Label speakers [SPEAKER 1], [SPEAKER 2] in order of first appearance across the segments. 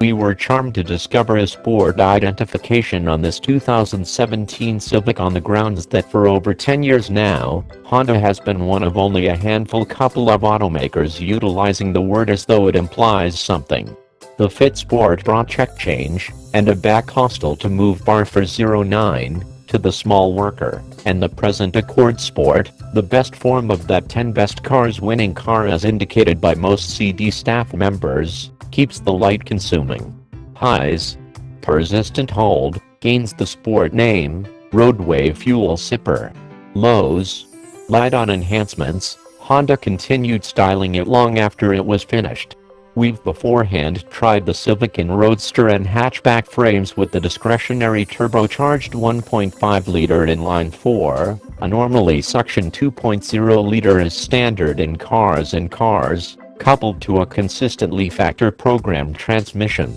[SPEAKER 1] We were charmed to discover a sport identification on this 2017 Civic on the grounds that for over 10 years now, Honda has been one of only a couple of automakers utilizing the word as though it implies something. The Fit Sport brought check change and a back hostel to move bar for 09 to the small worker, and the present Accord Sport, the best form of that 10 best cars winning car as indicated by most CD staff members, keeps the light consuming. Highs. Persistent hold, gains the sport name, roadway fuel sipper. Lows. Light on enhancements, Honda continued styling it long after it was finished. We've beforehand tried the Civic in Roadster and hatchback frames with the discretionary turbocharged 1.5-liter inline 4, a normally suction 2.0-liter is standard in cars, coupled to a consistently factor-programmed transmission.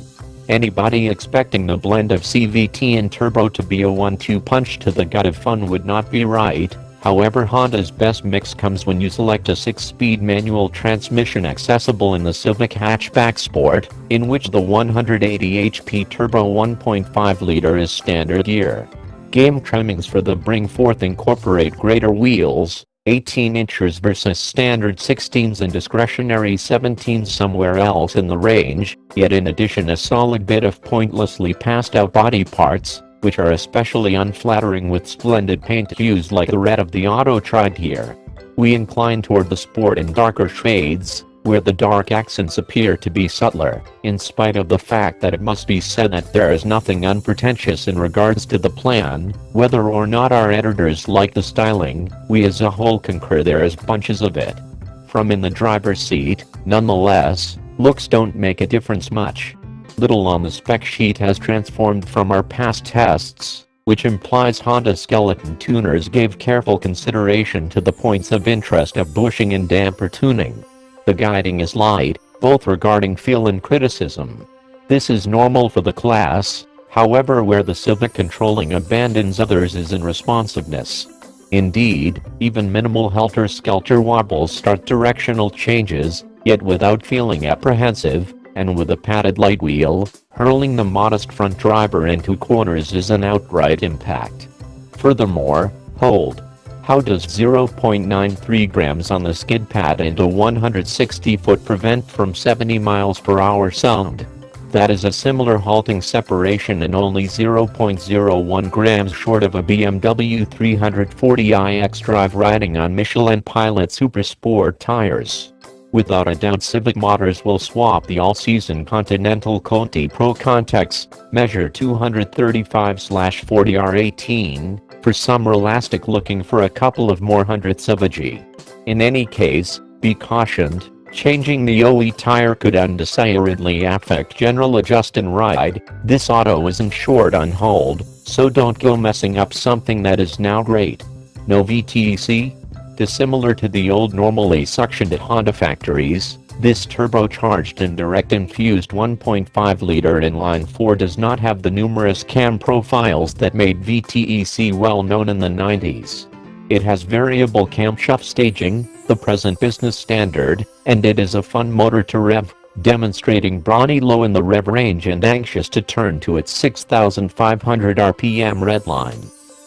[SPEAKER 1] Anybody expecting the blend of CVT and turbo to be a 1-2 punch to the gut of fun would not be right. However, Honda's best mix comes when you select a 6-speed manual transmission accessible in the Civic Hatchback Sport, in which the 180 HP turbo 1.5-liter is standard gear. Game trimmings for the Bring Forth incorporate greater wheels, 18 inches versus standard 16s and discretionary 17s somewhere else in the range, yet in addition a solid bit of pointlessly passed out body parts, which are especially unflattering with splendid paint hues like the red of the auto tried here. We incline toward the Sport in darker shades, where the dark accents appear to be subtler, in spite of the fact that it must be said that there is nothing unpretentious in regards to the plan. Whether or not our editors like the styling, we as a whole concur there is bunches of it. From in the driver's seat, nonetheless, looks don't make a difference much. Little on the spec sheet has transformed from our past tests, which implies Honda skeleton tuners gave careful consideration to the points of interest of bushing and damper tuning. The guiding is light, both regarding feel and criticism. This is normal for the class, however where the Civic controlling abandons others is in responsiveness. Indeed, even minimal helter-skelter wobbles start directional changes, yet without feeling apprehensive, and with a padded light wheel, hurling the modest front driver into corners is an outright impact. Furthermore, hold. How does 0.93 grams on the skid pad into 160 foot prevent from 70 miles per hour sound? That is a similar halting separation and only 0.01 grams short of a BMW 340iX drive riding on Michelin Pilot Super Sport tires. Without a doubt Civic modders will swap the all-season Continental Conti Pro Contex, measure 235/40R18, for some elastic looking for a couple of more hundredths of a G. In any case, be cautioned, changing the OE tire could undesiredly affect general adjust and ride. This auto isn't short on hold, so don't go messing up something that is now great. No VTEC? Dissimilar to the old normally suctioned at Honda factories, this turbocharged and direct infused 1.5-liter inline 4 does not have the numerous cam profiles that made VTEC well known in the 90s. It has variable camshaft staging, the present business standard, and it is a fun motor to rev, demonstrating brawny low in the rev range and anxious to turn to its 6,500 RPM redline.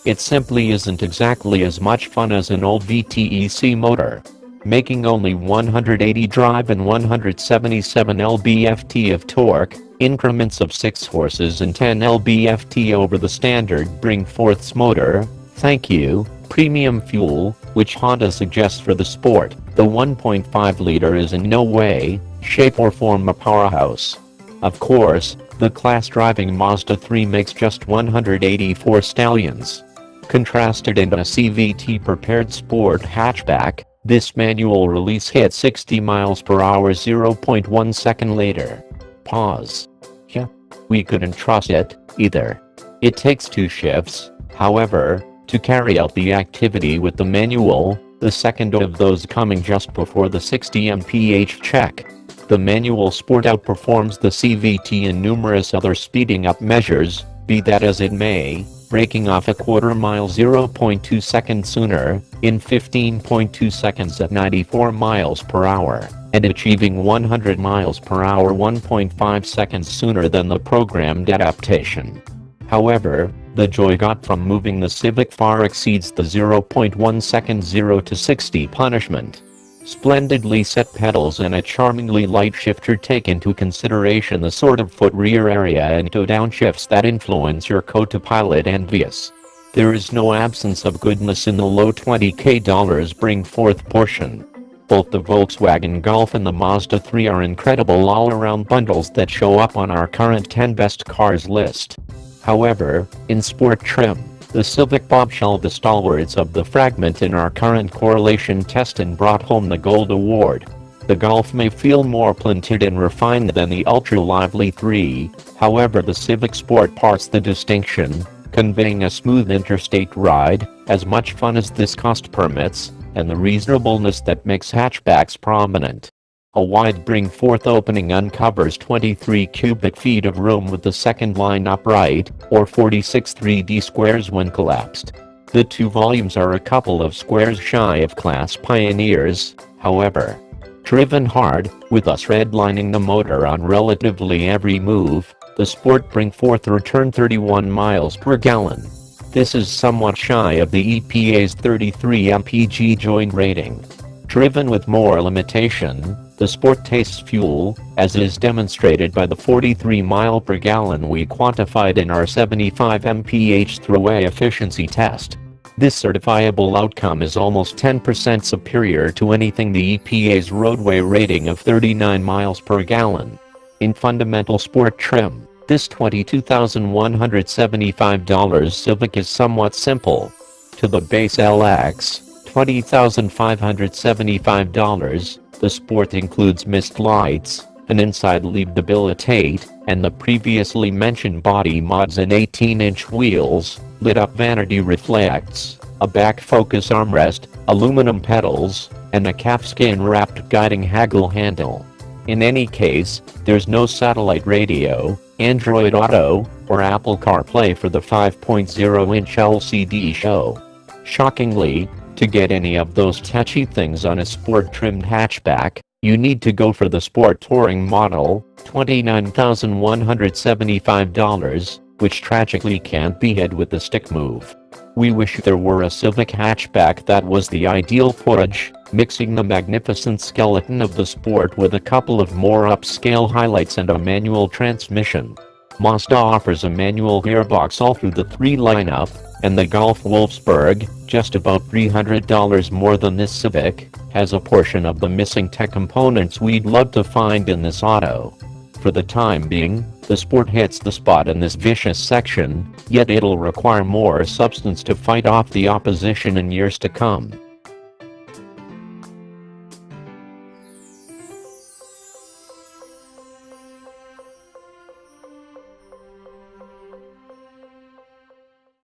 [SPEAKER 1] It simply isn't exactly as much fun as an old VTEC motor. Making only 180 drive and 177 lb-ft of torque, increments of 6 horses and 10 lb-ft over the standard Bring Forth's motor, thank you, premium fuel, which Honda suggests for the Sport, the 1.5-liter is in no way, shape or form a powerhouse. Of course, the class-driving Mazda 3 makes just 184 stallions. Contrasted in a CVT-prepared Sport hatchback, this manual release hit 60 miles per hour 0.1 second later. Pause. Yeah, we couldn't trust it, either. It takes 2 shifts, however, to carry out the activity with the manual, the second of those coming just before the 60 mph check. The manual Sport outperforms the CVT in numerous other speeding up measures, be that as it may, breaking off a quarter mile 0.2 seconds sooner, in 15.2 seconds at 94 miles per hour. and achieving 100 miles per hour 1.5 seconds sooner than the programmed adaptation. However, the joy got from moving the Civic far exceeds the 0.1 second 0 to 60 punishment. Splendidly set pedals and a charmingly light shifter take into consideration the sort of foot rear area and toe downshifts that influence your co-pilot envious. There is no absence of goodness in the low $20K bring forth portion. Both the Volkswagen Golf and the Mazda 3 are incredible all-around bundles that show up on our current 10 best cars list. However, in sport trim, the Civic bombshelled the stalwarts of the fragment in our current correlation test and brought home the gold award. The Golf may feel more planted and refined than the ultra-lively 3, however the Civic Sport parts the distinction, conveying a smooth interstate ride, as much fun as this cost permits, and the reasonableness that makes hatchbacks prominent. A wide bring forth opening uncovers 23 cubic feet of room with the second line upright, or 46 3D squares when collapsed. The two volumes are a couple of squares shy of class pioneers, however. Driven hard, with us redlining the motor on relatively every move, the Sport bring forth return 31 miles per gallon. This is somewhat shy of the EPA's 33 mpg joint rating. Driven with more limitation, the Sport tastes fuel, as is demonstrated by the 43 mile per gallon we quantified in our 75 mph throwaway efficiency test. This certifiable outcome is almost 10% superior to anything the EPA's roadway rating of 39 miles per gallon. In fundamental sport trim, this $22,175 Civic is somewhat simple. To the base LX, $20,575, the Sport includes mist lights, an inside leaf debilitate, and the previously mentioned body mods and 18-inch wheels, lit-up vanity reflects, a back focus armrest, aluminum pedals, and a calfskin-wrapped guiding haggle handle. In any case, there's no satellite radio, Android Auto, or Apple CarPlay for the 5.0-inch LCD show. Shockingly, to get any of those touchy things on a sport-trimmed hatchback, you need to go for the Sport Touring model, $29,175, which tragically can't be had with the stick move. We wish there were a Civic hatchback that was the ideal porridge, mixing the magnificent skeleton of the Sport with a couple of more upscale highlights and a manual transmission. Mazda offers a manual gearbox all through the 3 lineup, and the Golf Wolfsburg, just about $300 more than this Civic, has a portion of the missing tech components we'd love to find in this auto. For the time being, the Sport hits the spot in this vicious section, yet it'll require more substance to fight off the opposition in years to come.